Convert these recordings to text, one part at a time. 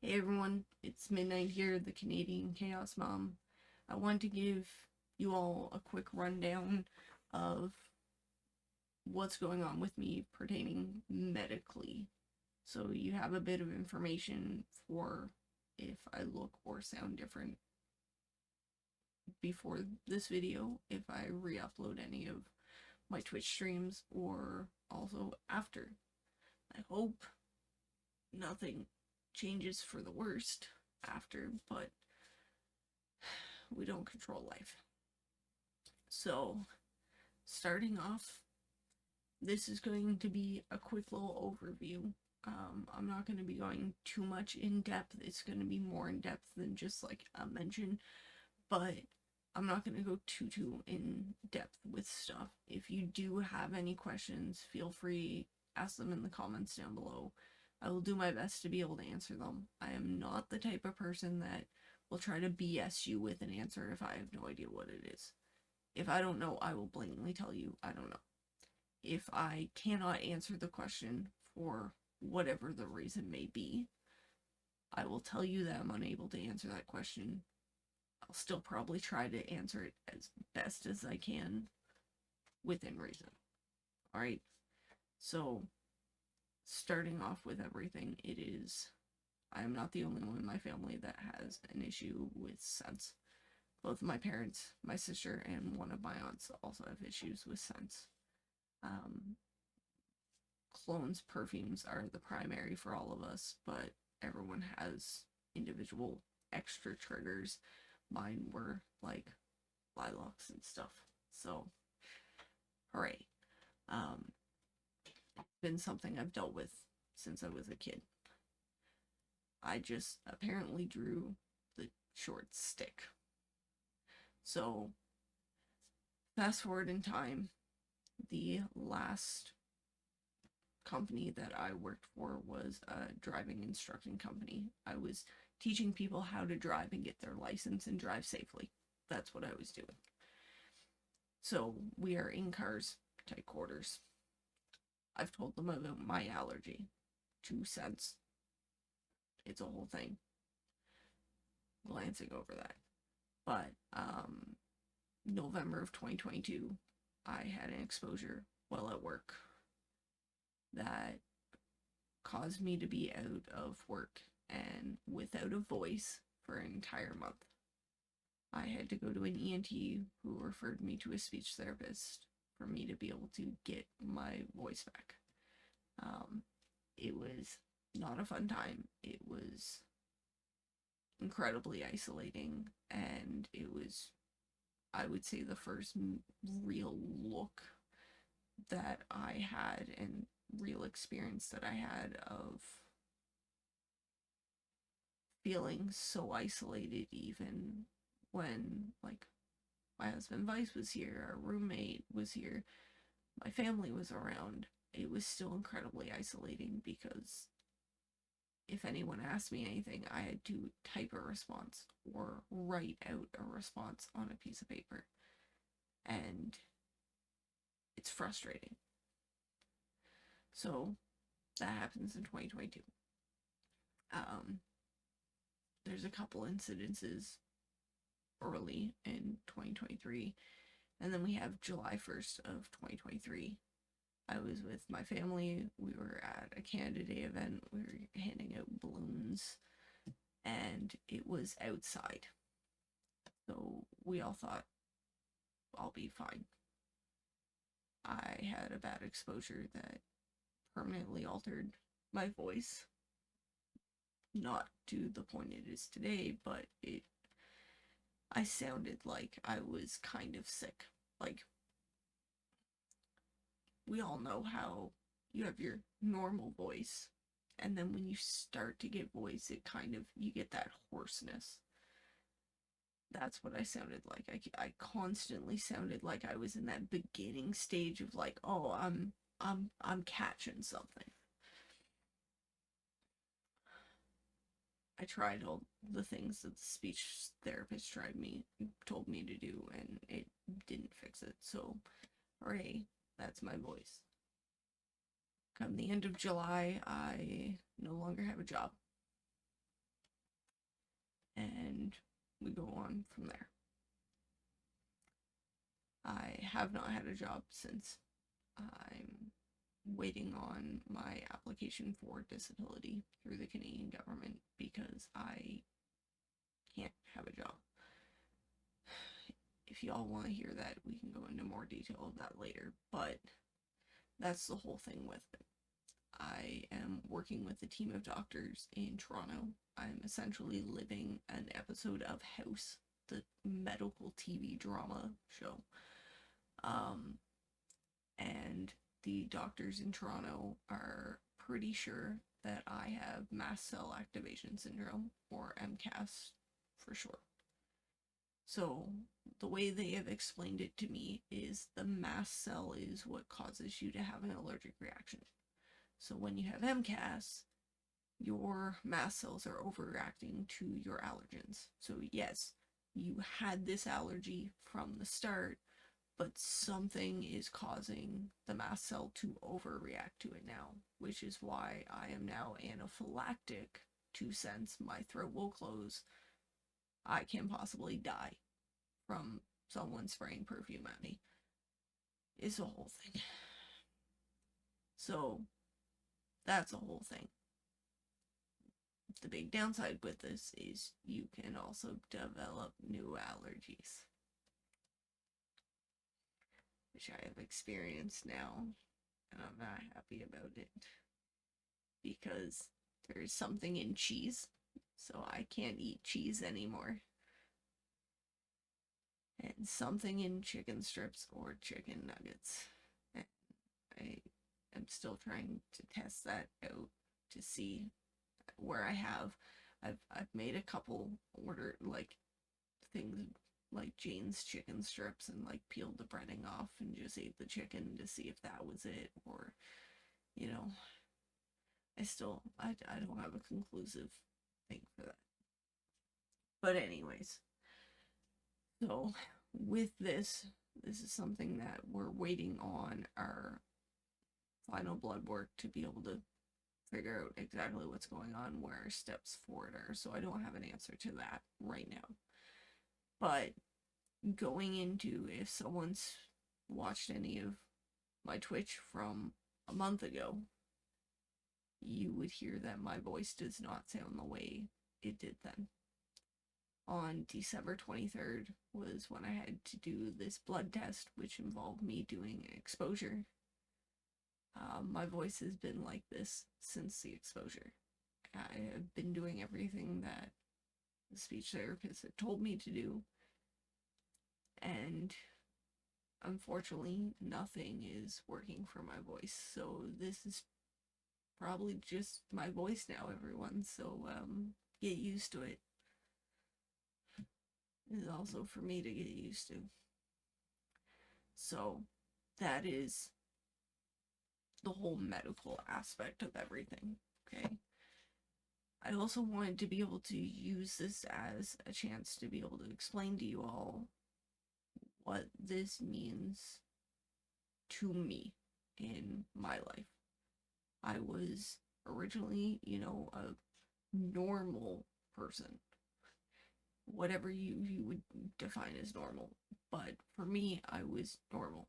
Hey everyone, it's Midnight here, the Canadian Chaos Mom. I want to give you all a quick rundown of what's going on with me pertaining medically. So you have a bit of information for if I look or sound different before this video, if I re-upload any of my Twitch streams, or also after. I hope nothing changes for the worst after, but we don't control life. So, starting off, this is going to be a quick little overview. I'm not going to be going too much in depth. It's going to be more in depth than just like a mention, but I'm not going to go too in depth with stuff. If you do have any questions, feel free, ask them in the comments down below. I will do my best to be able to answer them. I am not the type of person that will try to BS you with an answer if I have no idea what it is. If I don't know, I will blatantly tell you I don't know. If I cannot answer the question for whatever the reason may be, I will tell you that I'm unable to answer that question. I'll still probably try to answer it as best as I can within reason. Alright, so starting off with everything, I am not the only one in my family that has an issue with scents. Both my parents, my sister, and one of my aunts also have issues with scents. Um, Clones perfumes are the primary for all of us, but everyone has individual extra triggers. Mine were like lilacs and stuff. So, hooray. Been something I've dealt with since I was a kid. I just apparently drew the short stick. So, fast forward in time, the last company that I worked for was a driving instructing company. I was teaching people how to drive and get their license and drive safely. That's what I was doing. So we are in cars, tight quarters. I've told them about my allergy to scents. It's a whole thing. Glancing over that. But November of 2022, I had an exposure while at work that caused me to be out of work and without a voice for an entire month. I had to go to an ENT who referred me to a speech therapist for me to be able to get my voice back. It was not a fun time. It was incredibly isolating, and it was, I would say, the first real look that I had and real experience that I had of feeling so isolated, even when like my husband Vice was here, our roommate was here, my family was around. It was still incredibly isolating because if anyone asked me anything, I had to type a response or write out a response on a piece of paper. And it's frustrating. So that happens in 2022. There's a couple incidences early in 2023, and then we have July 1st of 2023. I was with my family. We were at a Canada Day event. We were handing out balloons, and it was outside. So we all thought, I'll be fine. I had a bad exposure that permanently altered my voice. Not to the point it is today, but I sounded like I was kind of sick. Like, we all know how you have your normal voice, and then when you start to get voice, you get that hoarseness. That's what I sounded like. I constantly sounded like I was in that beginning stage of like, oh, I'm catching something. I tried all the things that the speech therapist told me to do, and it didn't fix it. So, hooray, that's my voice. Come the end of July, I no longer have a job. we go on from there. I have not had a job since. I'm waiting on my application for disability through the Canadian government because I can't have a job. If y'all want to hear that, we can go into more detail of that later, but that's the whole thing with it. I am working with a team of doctors in Toronto. I'm essentially living an episode of House, the medical TV drama show. And the doctors in Toronto are pretty sure that I have mast cell activation syndrome, or MCAS for short. So the way they have explained it to me is the mast cell is what causes you to have an allergic reaction. So when you have MCAS, your mast cells are overreacting to your allergens. So yes, you had this allergy from the start, but something is causing the mast cell to overreact to it now, which is why I am now anaphylactic to sense my throat will close. I can possibly die from someone spraying perfume at me. It's a whole thing. So that's a whole thing. The big downside with this is you can also develop new allergies, which I have experienced now, and I'm not happy about it because there's something in cheese, so I can't eat cheese anymore. And something in chicken strips or chicken nuggets. And I am still trying to test that out to see where I've made a couple order like things like Jane's chicken strips and like peeled the breading off and just ate the chicken to see if that was it, or you know, I don't have a conclusive thing for that. But anyways, so with this is something that we're waiting on our final blood work to be able to figure out exactly what's going on, where our steps forward are. So I don't have an answer to that right now. But going into, if someone's watched any of my Twitch from a month ago, you would hear that my voice does not sound the way it did then. On December 23rd was when I had to do this blood test, which involved me doing exposure. My voice has been like this since the exposure. I have been doing everything that the speech therapist had told me to do, and unfortunately nothing is working for my voice. So this is probably just my voice now, everyone, so get used to it. It's also for me to get used to. So that is the whole medical aspect of everything, okay? I also wanted to be able to use this as a chance to be able to explain to you all what this means to me in my life. I was originally, a normal person, whatever you would define as normal. But for me, I was normal.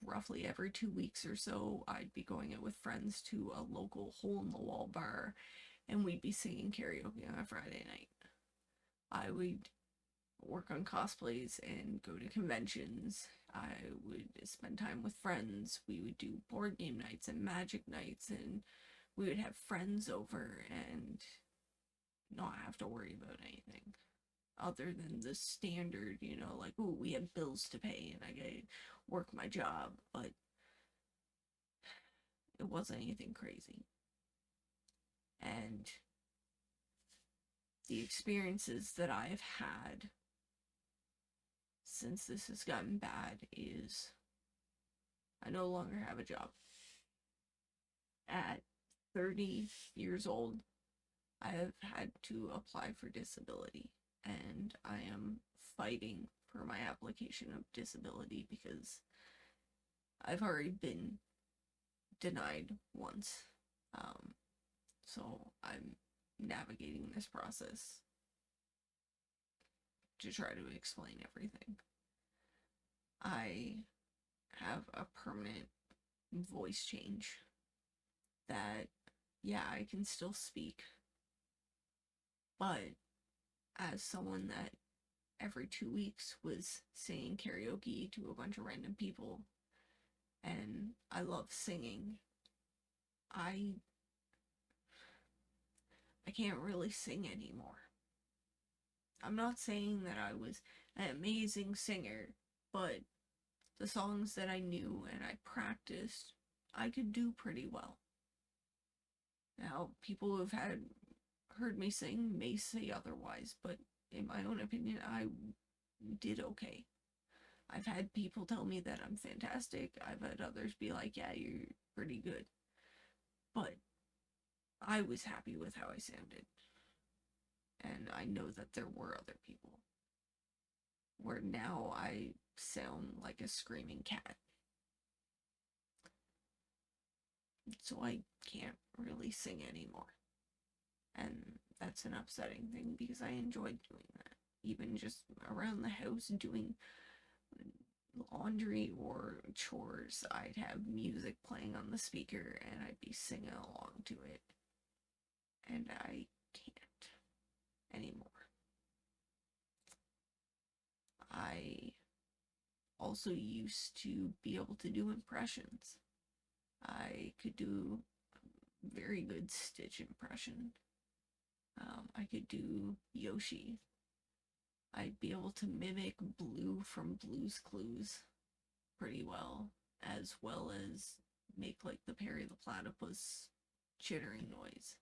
Roughly every 2 weeks or so, I'd be going out with friends to a local hole-in-the-wall bar, and we'd be singing karaoke on a Friday night. I would work on cosplays and go to conventions. I would spend time with friends. We would do board game nights and magic nights, and we would have friends over and not have to worry about anything other than the standard, like, oh, we have bills to pay and I gotta work my job, but it wasn't anything crazy. And the experiences that I've had since this has gotten bad is I no longer have a job. At 30 years old, I have had to apply for disability, and I am fighting for my application of disability because I've already been denied once. So I'm navigating this process. to try to explain everything. I have a permanent voice change that, yeah, I can still speak, but as someone that every 2 weeks was singing karaoke to a bunch of random people, and I love singing, I can't really sing anymore. I'm not saying that I was an amazing singer, but the songs that I knew and I practiced, I could do pretty well. Now, people who have heard me sing may say otherwise, but in my own opinion, I did okay. I've had people tell me that I'm fantastic. I've had others be like, yeah, you're pretty good. But I was happy with how I sounded. And I know that there were other people where now I sound like a screaming cat. So I can't really sing anymore. And that's an upsetting thing because I enjoyed doing that. Even just around the house doing laundry or chores, I'd have music playing on the speaker and I'd be singing along to it. And I can't anymore. I also used to be able to do impressions. I could do a very good Stitch impression. I could do Yoshi. I'd be able to mimic Blue from Blue's Clues pretty well as make like the Perry the Platypus chittering noise.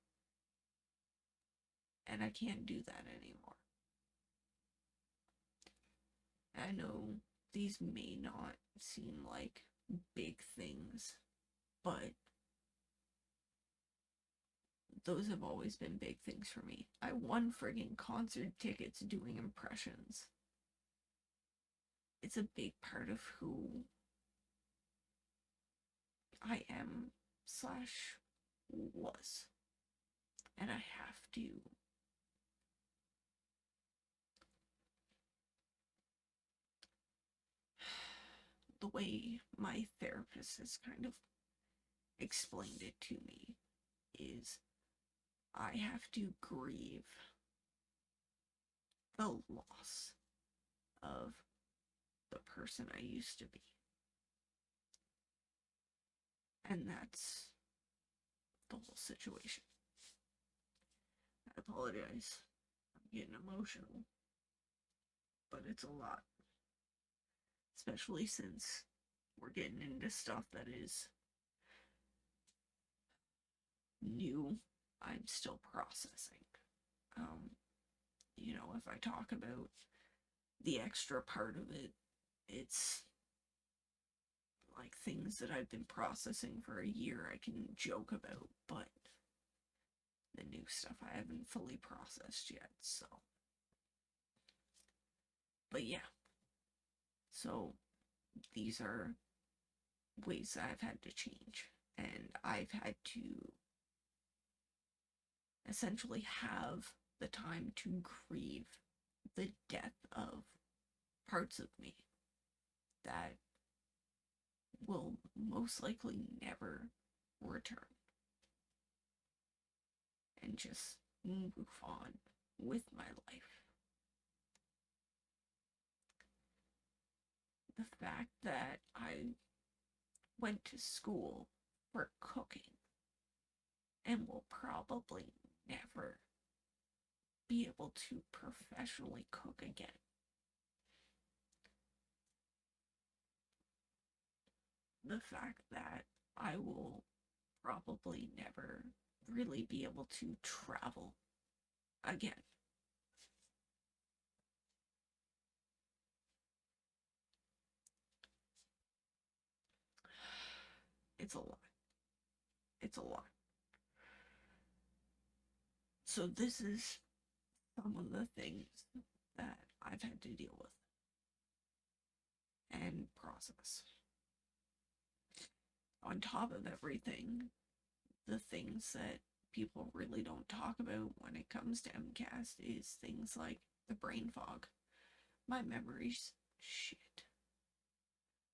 And I can't do that anymore. I know these may not seem like big things, but those have always been big things for me. I won friggin' concert tickets doing impressions. It's a big part of who I am slash was. And I have to the way my therapist has kind of explained it to me is I have to grieve the loss of the person I used to be. And that's the whole situation. I apologize. I'm getting emotional. But it's a lot. Especially since we're getting into stuff that is new. I'm still processing. If I talk about the extra part of it, it's like things that I've been processing for a year I can joke about, but the new stuff I haven't fully processed yet, so. But yeah. So these are ways that I've had to change, and I've had to essentially have the time to grieve the death of parts of me that will most likely never return, and just move on with my life. The fact that I went to school for cooking and will probably never be able to professionally cook again. The fact that I will probably never really be able to travel again. It's a lot. It's a lot. So this is some of the things that I've had to deal with and process. On top of everything, the things that people really don't talk about when it comes to MCAS is things like the brain fog. My memory's shit.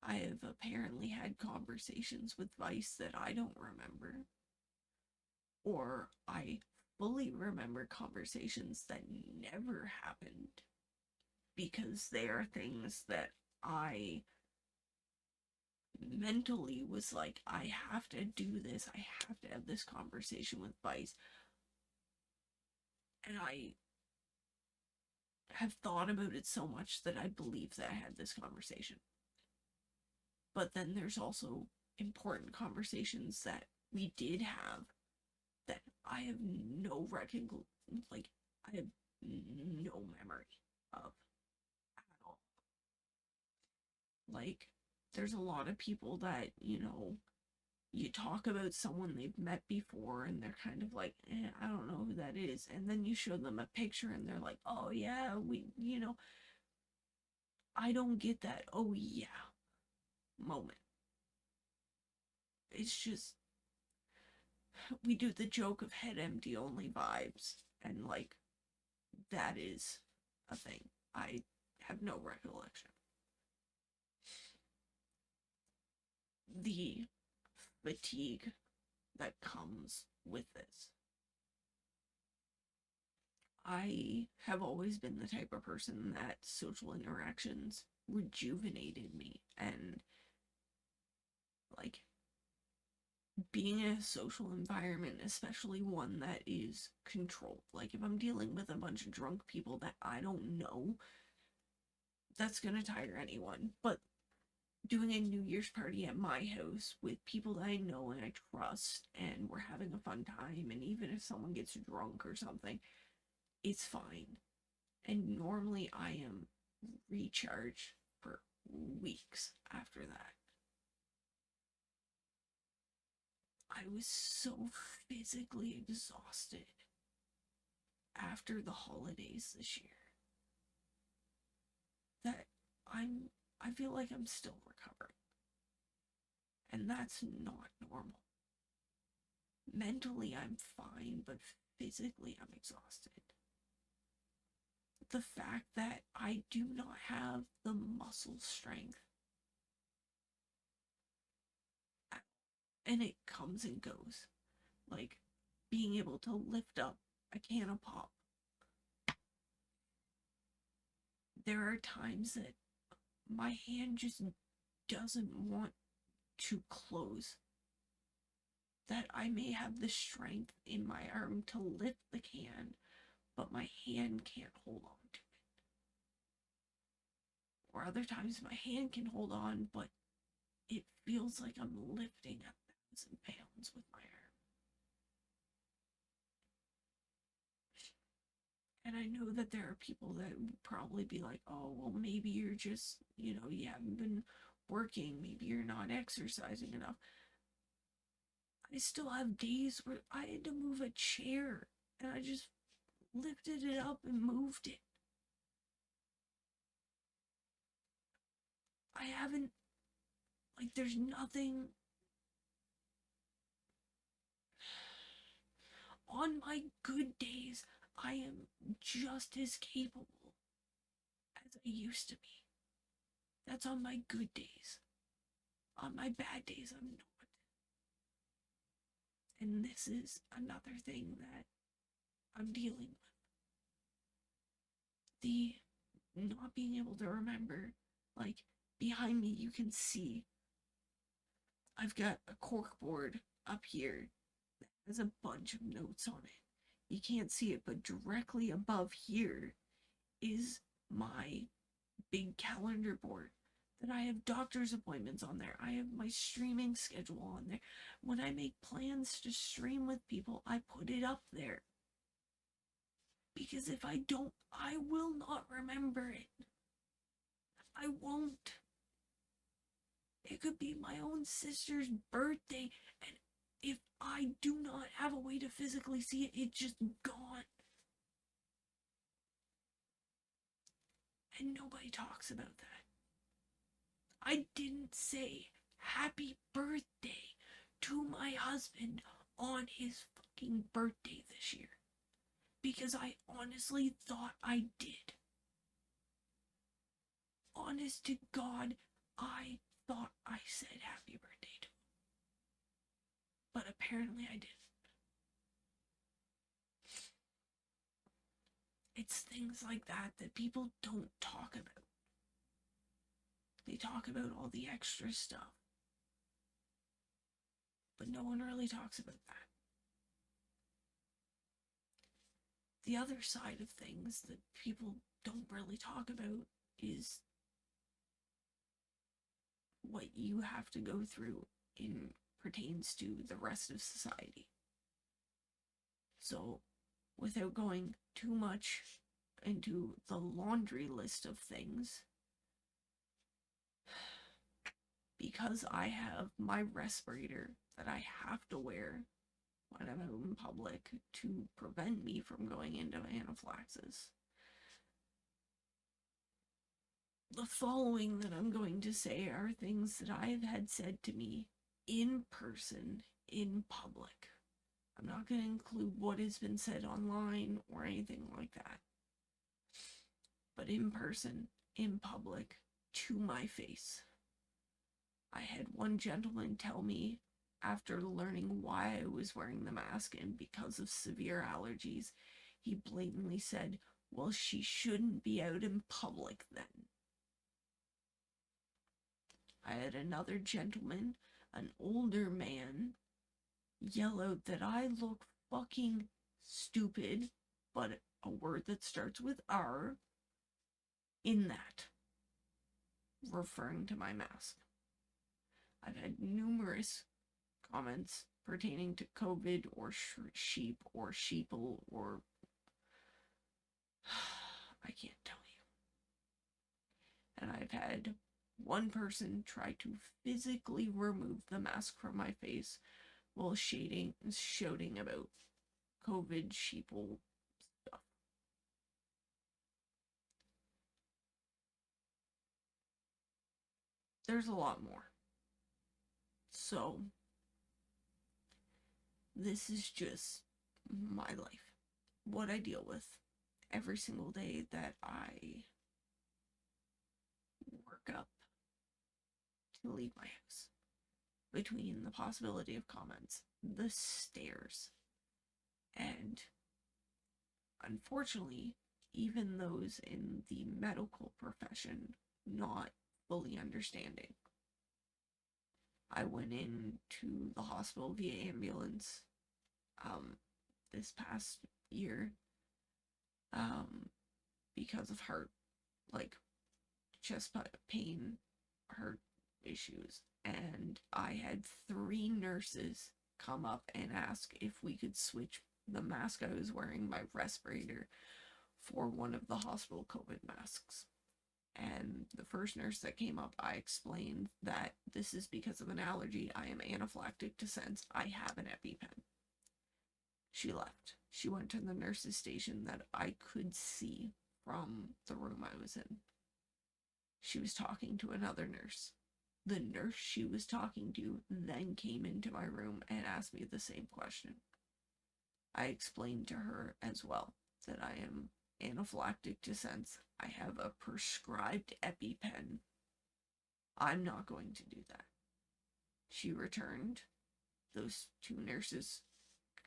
I have apparently had conversations with Vice that I don't remember. Or I fully remember conversations that never happened because they are things that I mentally was like, I have to do this. I have to have this conversation with Vice. And I have thought about it so much that I believe that I had this conversation. But then there's also important conversations that we did have that I have no like, I have no memory of at all. Like, there's a lot of people that, you talk about someone they've met before and they're kind of like, I don't know who that is. And then you show them a picture and they're like, oh yeah, I don't get that oh yeah moment. It's just, we do the joke of head empty only vibes. And like, that is a thing. I have no recollection. The fatigue that comes with this. I have always been the type of person that social interactions rejuvenated me, and like, being in a social environment, especially one that is controlled, like if I'm dealing with a bunch of drunk people that I don't know, that's gonna tire anyone. But doing a New Year's party at my house with people that I know and I trust, and we're having a fun time, and even if someone gets drunk or something, it's fine. And normally I am recharged for weeks after that. I was so physically exhausted after the holidays this year that I feel like I'm still recovering. And that's not normal. Mentally I'm fine, but physically I'm exhausted. The fact that I do not have the muscle strength, and it comes and goes. Like, being able to lift up a can of pop. There are times that my hand just doesn't want to close. That I may have the strength in my arm to lift the can, but my hand can't hold on to it. Or other times my hand can hold on, but it feels like I'm lifting 1,000 pounds with my arm. And I know that there are people that would probably be like, oh, well, maybe you're just, you haven't been working. Maybe you're not exercising enough. I still have days where I had to move a chair and I just lifted it up and moved it. I haven't, like, there's nothing. On my good days, I am just as capable as I used to be. That's on my good days. On my bad days, I'm not. And this is another thing that I'm dealing with. The not being able to remember. Like, behind me, you can see I've got a cork board up here that has a bunch of notes on it. You can't see it, but directly above here is my big calendar board that I have doctor's appointments on there. I have my streaming schedule on there. When I make plans to stream with people, I put it up there. Because if I don't, I will not remember it. I won't. It could be my own sister's birthday, and if I do not have a way to physically see it, it's just gone. And nobody talks about that. I didn't say happy birthday to my husband on his fucking birthday this year. Because I honestly thought I did. honest to God, I thought I said happy birthday to him. But apparently I didn't. It's things like that that people don't talk about. They talk about all the extra stuff. But no one really talks about that. The other side of things that people don't really talk about is what you have to go through in pertains to the rest of society. So, without going too much into the laundry list of things, because I have my respirator that I have to wear when I'm out in public to prevent me from going into anaphylaxis, the following that I'm going to say are things that I've had said to me in person, in public. I'm not going to include what has been said online or anything like that. But in person, in public, to my face. I had one gentleman tell me, after learning why I was wearing the mask and because of severe allergies, he blatantly said, well, she shouldn't be out in public then. I had another gentleman, an older man, yell out that I look fucking stupid, but a word that starts with R, in that, referring to my mask. I've had numerous comments pertaining to COVID or sheep or sheeple or I can't tell you. And I've had one person try to physically remove the mask from my face while shouting about COVID sheeple stuff. There's a lot more. So, this is just my life. What I deal with every single day that I work up to leave my house. Between the possibility of comments, the stairs, and unfortunately, even those in the medical profession not fully understanding. I went into the hospital via ambulance this past year because of chest pain, heart issues, and I had 3 nurses come up and ask if we could switch the mask I was wearing, my respirator, for one of the hospital COVID masks. And the first nurse that came up, I explained that this is because of an allergy. I am anaphylactic to scents. I have an EpiPen. She left. She went to the nurse's station that I could see from the room I was in. She was talking to another nurse. The nurse she was talking to then came into my room and asked me the same question. I explained to her as well that I am anaphylactic to scents. I have a prescribed EpiPen. I'm not going to do that. She returned. Those 2 nurses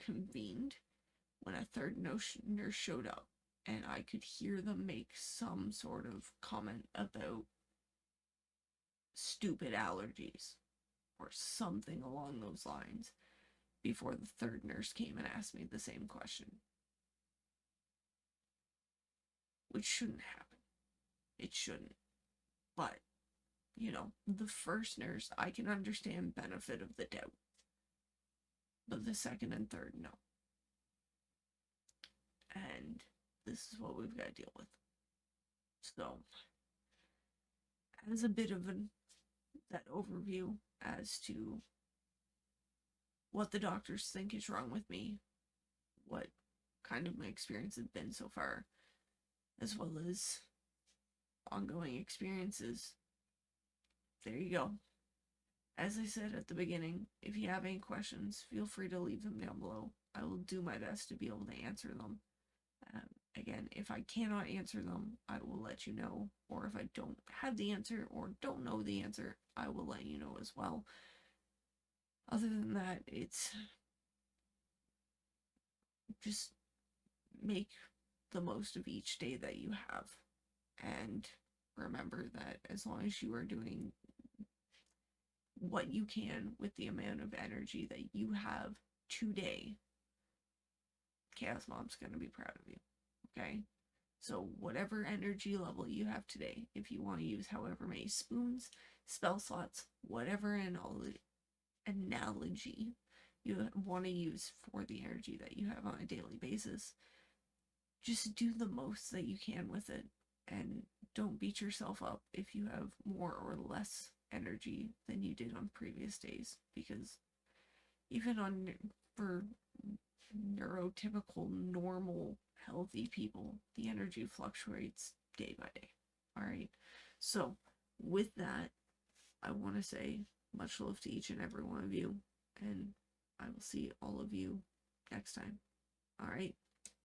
convened when a third nurse showed up, and I could hear them make some sort of comment about stupid allergies or something along those lines before the third nurse came and asked me the same question. Which shouldn't happen. It shouldn't. But, the first nurse, I can understand benefit of the doubt. But the second and third, no. And this is what we've got to deal with. So, as a bit of that overview as to what the doctors think is wrong with me, what kind of my experience has been so far, as well as ongoing experiences. There you go. As I said at the beginning, if you have any questions, feel free to leave them down below. I will do my best to be able to answer them Again, if I cannot answer them, I will let you know. Or if I don't have the answer or don't know the answer, I will let you know as well. Other than that, it's just make the most of each day that you have. And remember that as long as you are doing what you can with the amount of energy that you have today, Chaos Mom's going to be proud of you. Okay? So, whatever energy level you have today, if you want to use however many spoons, spell slots, whatever analogy you want to use for the energy that you have on a daily basis, just do the most that you can with it. And don't beat yourself up if you have more or less energy than you did on previous days, because even for neurotypical, normal, healthy people, the energy fluctuates day by day. All right. So, with that, I want to say much love to each and every one of you, and I will see all of you next time. All right.